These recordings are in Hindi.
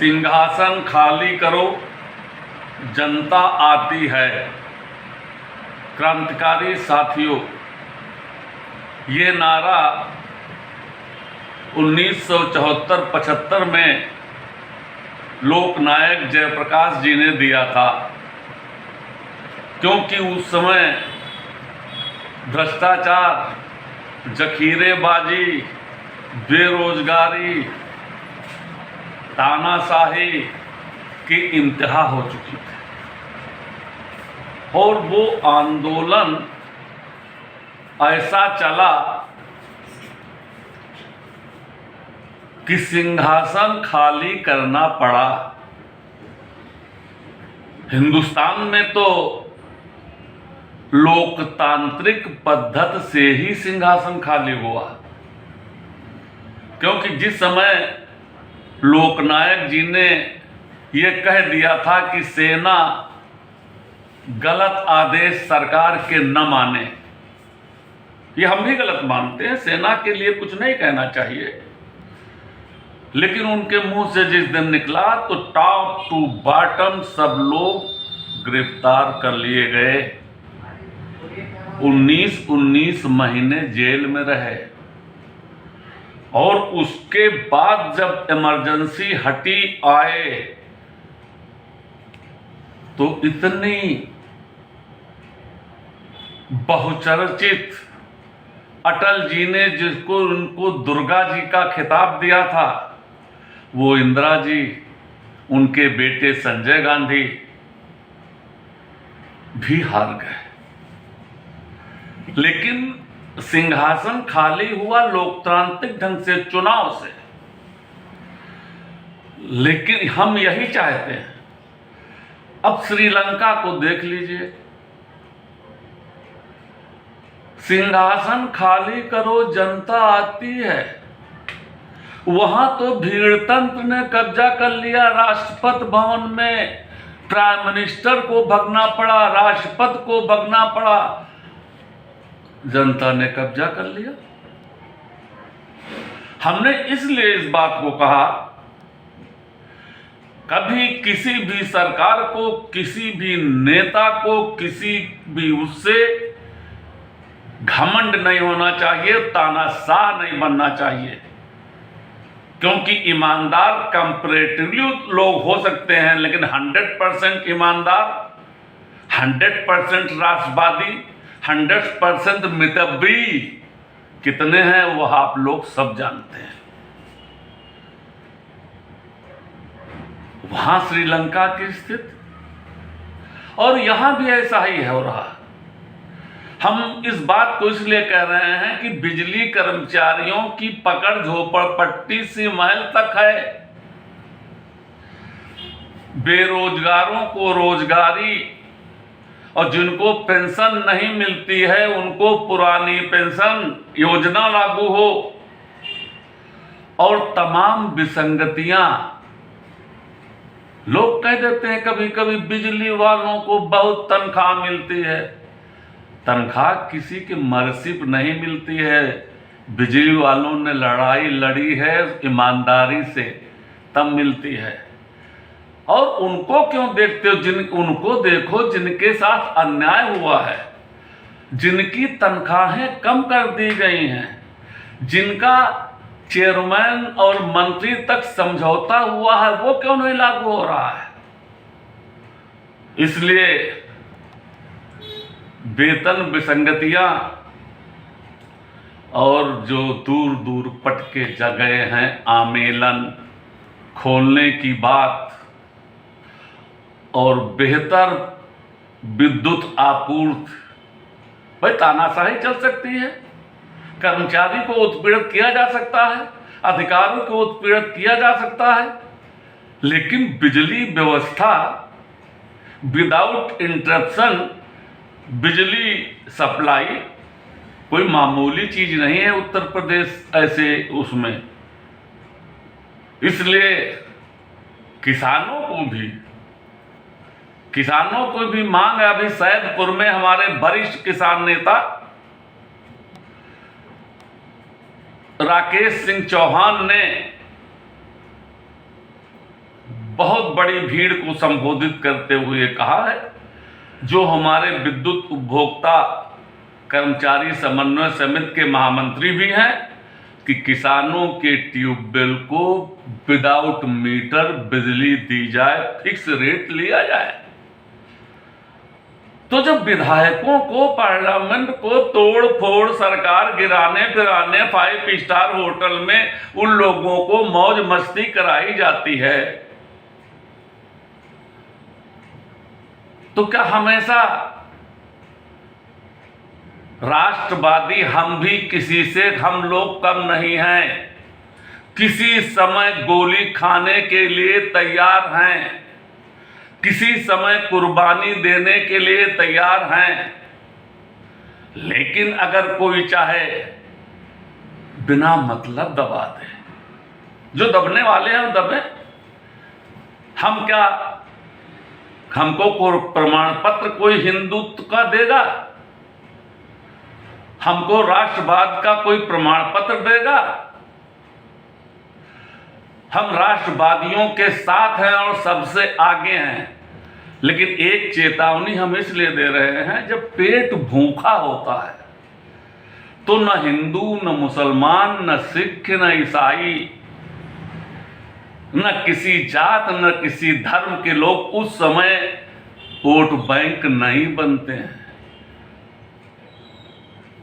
सिंहासन खाली करो, जनता आती है। क्रांतिकारी साथियों, ये नारा 1974-75 में लोकनायक जयप्रकाश जी ने दिया था, क्योंकि उस समय भ्रष्टाचार, जखीरेबाजी, बेरोजगारी, तानाशाही की इंतहा हो चुकी थी और वो आंदोलन ऐसा चला कि सिंहासन खाली करना पड़ा। हिंदुस्तान में तो लोकतांत्रिक पद्धति से ही सिंहासन खाली हुआ, क्योंकि जिस समय लोकनायक जी ने ये कह दिया था कि सेना गलत आदेश सरकार के न माने, ये हम भी गलत मानते हैं, सेना के लिए कुछ नहीं कहना चाहिए, लेकिन उनके मुंह से जिस दिन निकला तो टॉप टू बॉटम सब लोग गिरफ्तार कर लिए गए। 19 महीने जेल में रहे और उसके बाद जब इमरजेंसी हटी आए तो इतनी बहुचर्चित अटल जी ने जिसको उनको दुर्गा जी का खिताब दिया था, वो इंदिरा जी, उनके बेटे संजय गांधी भी हार गए। लेकिन सिंहासन खाली हुआ लोकतांत्रिक ढंग से, चुनाव से। लेकिन हम यही चाहते हैं। अब श्रीलंका को देख लीजिए, सिंहासन खाली करो, जनता आती है। वहां तो भीड़तंत्र ने कब्जा कर लिया, राष्ट्रपति भवन में प्राइम मिनिस्टर को भगना पड़ा, राष्ट्रपति को भगना पड़ा, जनता ने कब्जा कर लिया। हमने इसलिए इस बात को कहा, कभी किसी भी सरकार को, किसी भी नेता को, किसी भी उससे घमंड नहीं होना चाहिए, तानाशाह नहीं बनना चाहिए, क्योंकि ईमानदार कंपैरेटिवली लोग हो सकते हैं, लेकिन 100% ईमानदार, 100% राष्ट्रवादी, 100% मितब्बी कितने हैं वह आप लोग सब जानते हैं। वहां श्रीलंका की स्थिति, और यहां भी ऐसा ही हो रहा। हम इस बात को इसलिए कह रहे हैं कि बिजली कर्मचारियों की पकड़ झोपड़पट्टी से महल तक है। बेरोजगारों को रोजगारी, और जिनको पेंशन नहीं मिलती है उनको पुरानी पेंशन योजना लागू हो, और तमाम विसंगतियां। लोग कह देते हैं कभी कभी बिजली वालों को बहुत तनख्वाह मिलती है। तनख्वाह किसी की मर्जी पर नहीं मिलती है। बिजली वालों ने लड़ाई लड़ी है ईमानदारी से, तब मिलती है। और उनको क्यों देखते हो? उनको देखो जिनके साथ अन्याय हुआ है, जिनकी तनख्वाहें कम कर दी गई हैं, जिनका चेयरमैन और मंत्री तक समझौता हुआ है, वो क्यों नहीं लागू हो रहा है? इसलिए वेतन विसंगतियां और जो दूर दूर पटके जगह हैं, आमेलन खोलने की बात, और बेहतर विद्युत आपूर्ति, भाई तानाशाही चल सकती है, कर्मचारी को उत्पीड़ित किया जा सकता है, अधिकारियों को उत्पीड़ित किया जा सकता है, लेकिन बिजली व्यवस्था विदाउट इंटरप्शन, बिजली सप्लाई कोई मामूली चीज नहीं है उत्तर प्रदेश ऐसे उसमें। इसलिए किसानों को भी मांग है। अभी सैदपुर में हमारे वरिष्ठ किसान नेता राकेश सिंह चौहान ने बहुत बड़ी भीड़ को संबोधित करते हुए कहा है, जो हमारे विद्युत उपभोक्ता कर्मचारी समन्वय समिति के महामंत्री भी हैं, कि किसानों के ट्यूबवेल को विदाउट मीटर बिजली दी जाए, फिक्स रेट लिया जाए। तो जब विधायकों को, पार्लियामेंट को तोड़ फोड़ सरकार गिराने फिराने 5 स्टार होटल में उन लोगों को मौज मस्ती कराई जाती है, तो क्या हमेशा राष्ट्रवादी हम भी किसी से हम लोग कम नहीं हैं, किसी समय गोली खाने के लिए तैयार हैं, किसी समय कुर्बानी देने के लिए तैयार हैं। लेकिन अगर कोई चाहे बिना मतलब दबा दे, जो दबने वाले हैं दबे। हम क्या, हमको प्रमाण पत्र कोई हिंदुत्व का देगा? हमको राष्ट्रवाद का कोई प्रमाण पत्र देगा? हम राष्ट्रवादियों के साथ हैं और सबसे आगे हैं, लेकिन एक चेतावनी हम इसलिए दे रहे हैं, जब पेट भूखा होता है तो न हिंदू, न मुसलमान, न सिख, न ईसाई, न किसी जात, न किसी धर्म के लोग उस समय वोट बैंक नहीं बनते हैं।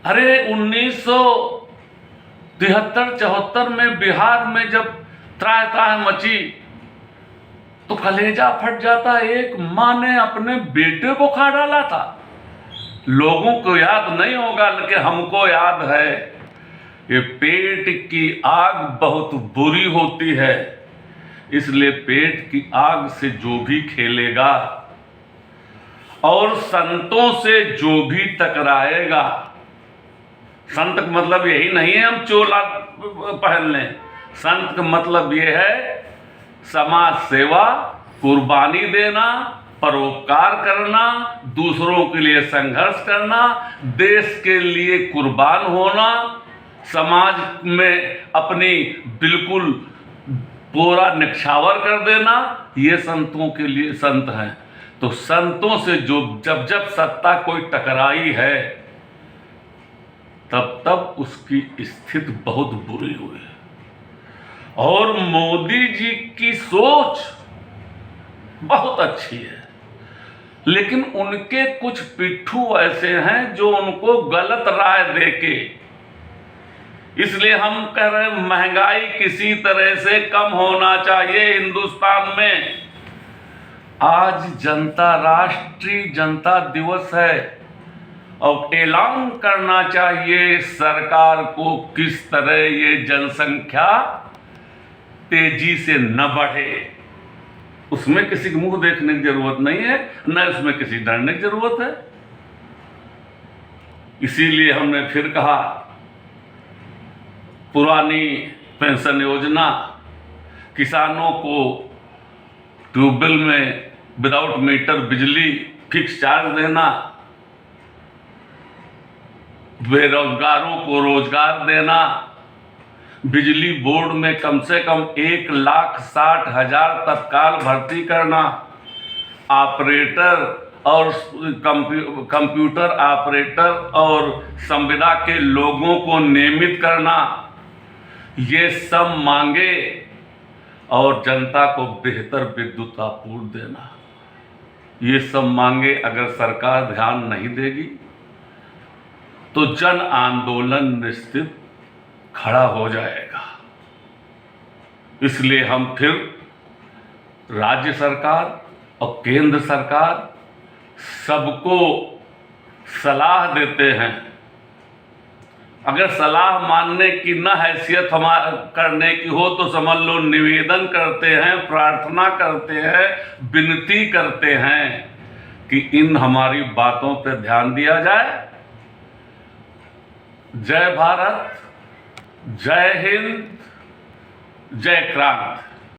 अरे 1973-74 में बिहार में जब त्राह मची तो कलेजा फट जाता। एक माँ ने अपने बेटे को खा डाला था। लोगों को याद नहीं होगा, लेकिन हमको याद है। ये पेट की आग बहुत बुरी होती है, इसलिए पेट की आग से जो भी खेलेगा और संतों से जो भी टकराएगा, संत का मतलब यही नहीं है हम चोला पहन लें। संत का मतलब ये है समाज सेवा, कुर्बानी देना, परोपकार करना, दूसरों के लिए संघर्ष करना, देश के लिए कुर्बान होना, समाज में अपनी बिल्कुल पूरा निछावर कर देना, ये संतों के लिए संत हैं। तो संतों से जो जब जब सत्ता कोई टकराई है, तब तब उसकी स्थिति बहुत बुरी हुई है। और मोदी जी की सोच बहुत अच्छी है, लेकिन उनके कुछ पिट्ठू ऐसे हैं जो उनको गलत राय देके, इसलिए हम कह रहे हैं महंगाई किसी तरह से कम होना चाहिए हिंदुस्तान में। आज राष्ट्रीय जनता दिवस है और ऐलान करना चाहिए सरकार को किस तरह ये जनसंख्या तेजी से न बढ़े। उसमें किसी के मुंह देखने की जरूरत नहीं है, न उसमें किसी डरने की जरूरत है। इसीलिए हमने फिर कहा, पुरानी पेंशन योजना, किसानों को ट्यूबवेल में विदाउट मीटर बिजली फिक्स चार्ज देना, बेरोजगारों को रोजगार देना, बिजली बोर्ड में कम से कम 1,60,000 तत्काल भर्ती करना, ऑपरेटर और कंप्यूटर ऑपरेटर और संविदा के लोगों को नियमित करना, ये सब मांगे, और जनता को बेहतर विद्युत आपूर्ति देना, ये सब मांगे अगर सरकार ध्यान नहीं देगी तो जन आंदोलन निश्चित खड़ा हो जाएगा। इसलिए हम फिर राज्य सरकार और केंद्र सरकार सबको सलाह देते हैं, अगर सलाह मानने की न हैसियत हमारा करने की हो तो समझ लो निवेदन करते हैं, प्रार्थना करते हैं, विनती करते हैं कि इन हमारी बातों पर ध्यान दिया जाए। जय भारत, जय हिंद, जय क्रांति।